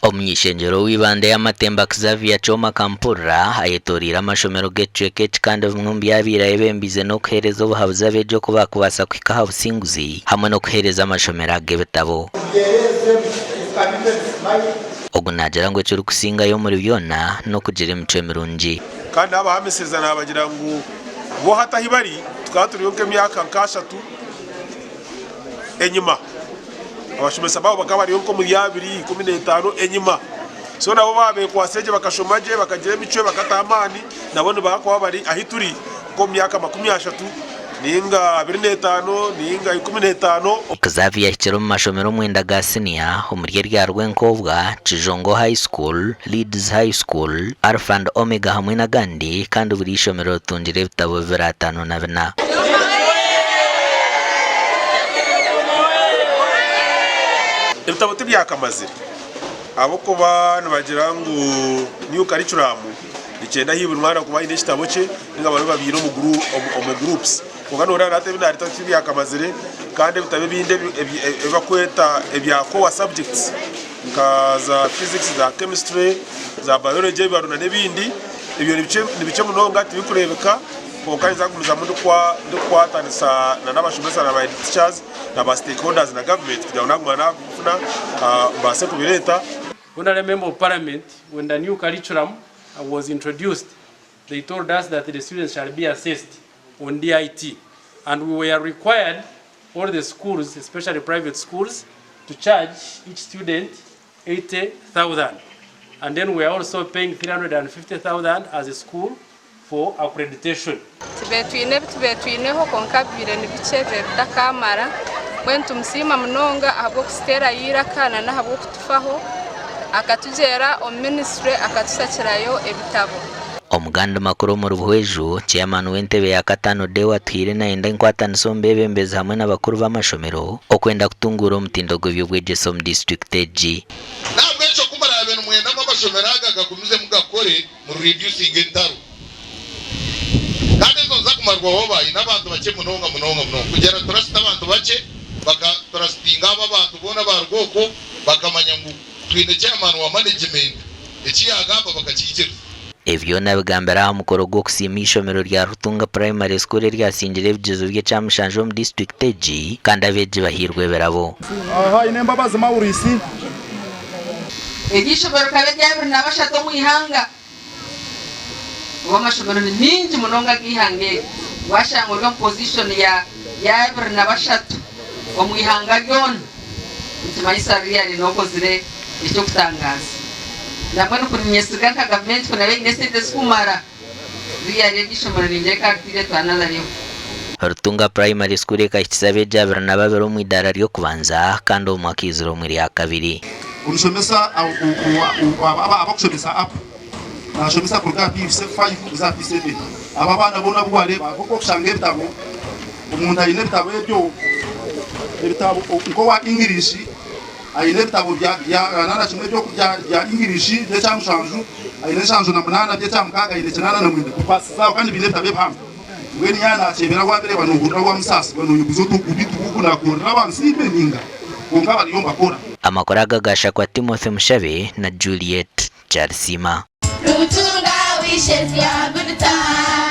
Omuny'eishengyero w'Ibanda y'amatemba Xavier Choma Kampura ayetorira amashomero g'ecweka kandi bimwe byabirayebembize no kuhereza obuhabuzi abeegi kubasa kwikaha obusinguzi hamwe no kuhereza amashomero ag'ebitabo. Ogu nagira ngu ekiri kusingayo muri byona no kugira emicwe mirungi kandi abahamisezana bagira ngu bo hatahi bari tukaba turiyo nk'emyaka nk'ashatu enyuma abashomesa babo bakaba bariyo nko muri 2015 enyuma so nabo babekwaseje bakashomaje bakagira emicwe bakatamani nabone bakakuba bari ahituri ko myaka 30 ninga 25 ninga 15. Xavier yahikira mu mashomero mwenda ga senior umurye rya rwenkobwa Chijongo High School, Leeds High School, Alpha and Omega hamwe na gandi kandi buri ishomero tungire ibitabo 54. Ibitabo tibyakamazira abo kuba nabagira ngo new curriculum ikenda hibura umwana kuba ine kitabo cye ninga abantu babiro mu groups kuganura rate binari tibyakamazire kandi bitabe binde ebakweta ebyako wa subjects nkaza physics za chemistry za biology baruna nebindi ibyo nibice munonga tibikurebeka kokariza kumuza mundu kwa tanisa na nabashomesa na ba teachers na ba stakeholders na government kugira nagumana kufuna mbase kubireta. When I member of parliament, when the new curriculum was introduced, they told us that the students shall be assessed on DIT, and we were required, all the schools, especially private schools, to charge each student 80,000, and then we are also paying 350,000 as a school for accreditation. Tibetwineho konkabire nibicheve bitakamara wentu msima mnonga abo kustera yira kana na abo kutufaho akatujera o ministry akatusakirayo ebitabo. Omuganda makuru mu ruhweju chairman w'entebe ya katano dewa twire na enda nkwataniso mbebembeza hamwe n'abakuru b'amashomero okwenda kutungura omutindo gw'ebyobwegeso mu district eji. Nabwo ejo kumara abantu mwenda amashomero agakumize mugakore mu reducing entaro kandi zo zakumarwa hobaye n'abantu bake munonga kugera turasita abantu bake bakaturasitinga abantu bona barugoko bakamanya ngo twine chairman wa management ekiyagamba bakakikira. Evyo nabigambira mukoro gwo kusima ishomero rya Rutunga Primary School ryasingire ebigezo bye cyamushanje mu district eji kandi abeegi bahirwe berabo. Aha ine mbabazi Maurisi egishobora kabe byabiri nabashato mu ihanga wamashomero ni ninji munonga gihange washangurwa position ya yabiri nabashato mu ihanga gyon ntimayisa real no kozire icyo kutangaza namwe no kunyesiga ka government kuna bene sente skumara real gishomero rinjeka kire twanalariyo. Rutunga Primary School kakisabe jabira nababero mu idara ryo kubanza kandi omwakiziro muri ya kabiri urushomesa abakushomesa app nashomesa kurga P5 za P7 aba bana bona bware bako kushanga ebitabo umuntu ayine ebitabo ebitabo ngo wa English ayine ebitabo bya nana kimwe byo bya English byo cyamushanju ayine shanju na munana byo cyamukaga ayine kinana na mwinde kupasa kandi bine bitabe phambi ngweni yana chebera kwabere banugura kwa musasi banuyuguzo tukubitubukuna kora abansibe ninga kunga bari yomba kora. Amakora agagasha kwa Timothy Mushabe na Juliet Charsima. Rutunga wishes ya good time.